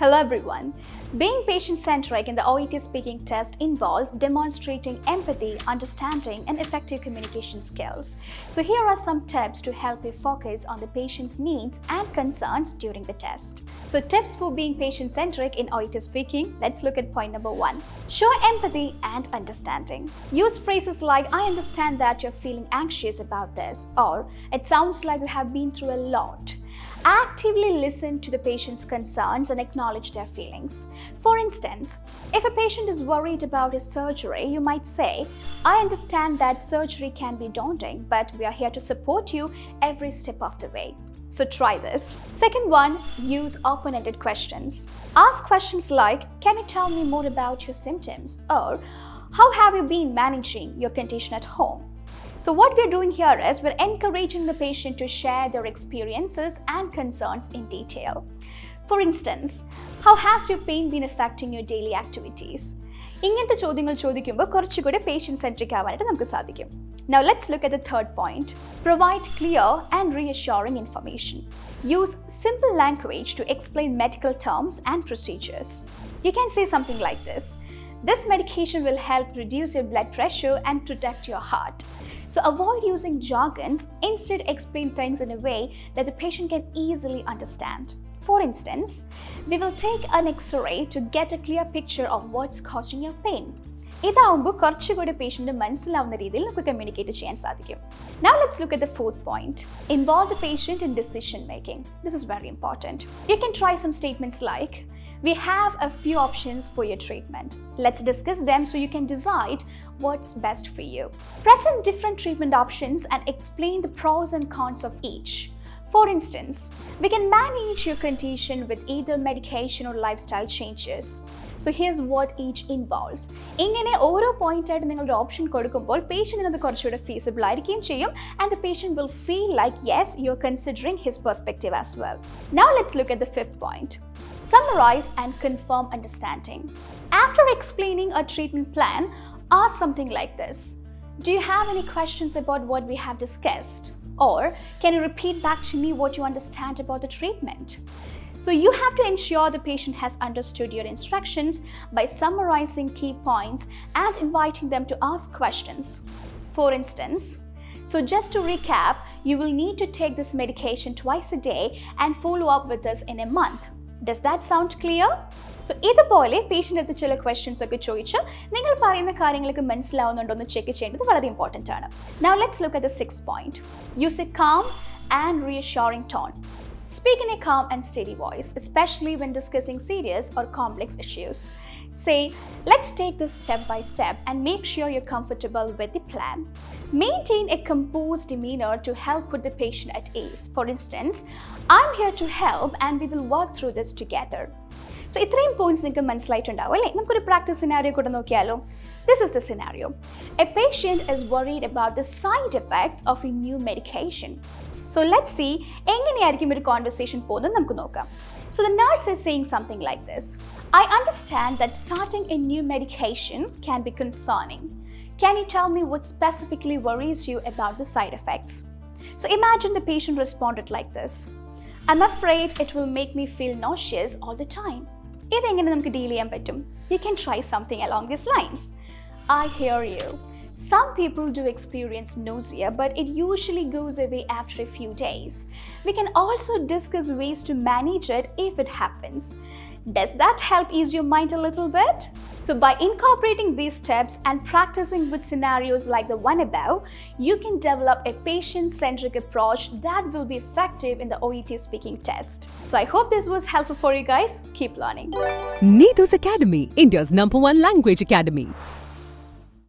Hello everyone. Being patient-centric in the OET speaking test involves demonstrating empathy, understanding, and effective communication skills. So here are some tips to help you focus on the patient's needs and concerns during the test. So tips for being patient-centric in OET speaking, let's look at point number 1. Show empathy and understanding. Use phrases like, I understand that you're feeling anxious about this, or it sounds like you have been through a lot. Actively listen to the patient's concerns and acknowledge their feelings. For instance, if a patient is worried about his surgery, you might say, I understand that surgery can be daunting, but we are here to support you every step of the way. So try this. Second one, use open-ended questions. Ask questions like, can you tell me more about your symptoms? Or, how have you been managing your condition at home? So what we're doing here is we're encouraging the patient to share their experiences and concerns in detail. For instance, how has your pain been affecting your daily activities? ഇങ്ങനത്തെ ചോദ്യങ്ങൾ ചോദിക്കുമ്പോൾ കുറച്ചുകൂടി patient-centric ആവാനായിട്ട് നമുക്ക് സാധിക്കും. Now let's look at the third point. Provide clear and reassuring information. Use simple language to explain medical terms and procedures. You can say something like this. This medication will help reduce your blood pressure and protect your heart. So avoid using jargons, instead explain things in a way that the patient can easily understand. For instance, we will take an X-ray to get a clear picture of what's causing your pain. ഇതാവുമ്പോൾ കുറച്ചുകൂടി patient മനസ്സിലാവുന്ന രീതിയിൽ നമുക്ക് communicate ചെയ്യാൻ സാധിക്കും. Now let's look at the fourth point. Involve the patient in decision making. This is very important. You can try some statements like, we have a few options for your treatment. Let's discuss them so you can decide what's best for you. Present different treatment options and explain the pros and cons of each. For instance, we can manage your condition with either medication or lifestyle changes. So here's what each involves. ഇങ്ങനെ ഓരോ point ആയിട്ട് നിങ്ങളുടെ option കൊടുക്കുമ്പോൾ പേഷ്യന്റിന് അത് കുറച്ചുകൂടെ feasible ആയിരിക്കുകയും ചെയ്യും and the patient will feel like yes, you're considering his perspective as well. Now let's look at the fifth point. Summarize and confirm understanding. After explaining a treatment plan, ask something like this. Do you have any questions about what we have discussed? Or can you repeat back to me what you understand about the treatment? So you have to ensure the patient has understood your instructions by summarizing key points and inviting them to ask questions. For instance, so just to recap, you will need to take this medication twice a day and follow up with this in a month. Does that sound clear? So ഇതുപോലെ patient അടുത്ത് ചില questions ഒക്കെ ചോദിച്ച് നിങ്ങൾ പറയുന്ന കാര്യങ്ങൾക്ക് മനസ്സിലാവുന്നുണ്ടോ എന്ന് ചെക്ക് ചെയ്യേണ്ടത് വളരെ ഇമ്പോർട്ടൻ്റ് ആണ്. Now let's look at the sixth point. Use a calm and reassuring tone. Speak in a calm and steady voice, especially when discussing serious or complex issues. Say, let's take this step by step and make sure you're comfortable with the plan. Maintain a composed demeanor to help put the patient at ease. For instance, I'm here to help and we will work through this together. So ഇത്രയും points നിങ്ങൾക്ക് മനസ്സിലായിട്ടുണ്ടാവും അല്ലേ? നമുക്കൊരു practice scenario കൂടെ നോക്കിയാലോ? This is the scenario. A patient is worried about the side effects of a new medication. So let's see എങ്ങനെയായിരിക്കും ഒരു conversation പോകുന്നത് നമുക്ക് നോക്കാം. So the nurse is saying something like this. I understand that starting a new medication can be concerning. Can you tell me what specifically worries you about the side effects? So imagine the patient responded like this. I'm afraid it will make me feel nauseous all the time. ഇതെങ്ങനെ നമുക്ക് deal ചെയ്യാൻ പറ്റും? You can try something along these lines. I hear you. Some people do experience nausea, but it usually goes away after a few days. We can also discuss ways to manage it if it happens. Does that help ease your mind a little bit? So by incorporating these steps and practicing with scenarios like the one above, you can develop a patient-centric approach that will be effective in the OET speaking test. So I hope this was helpful for you guys. Keep learning. Neetu's Academy, India's #1 language academy.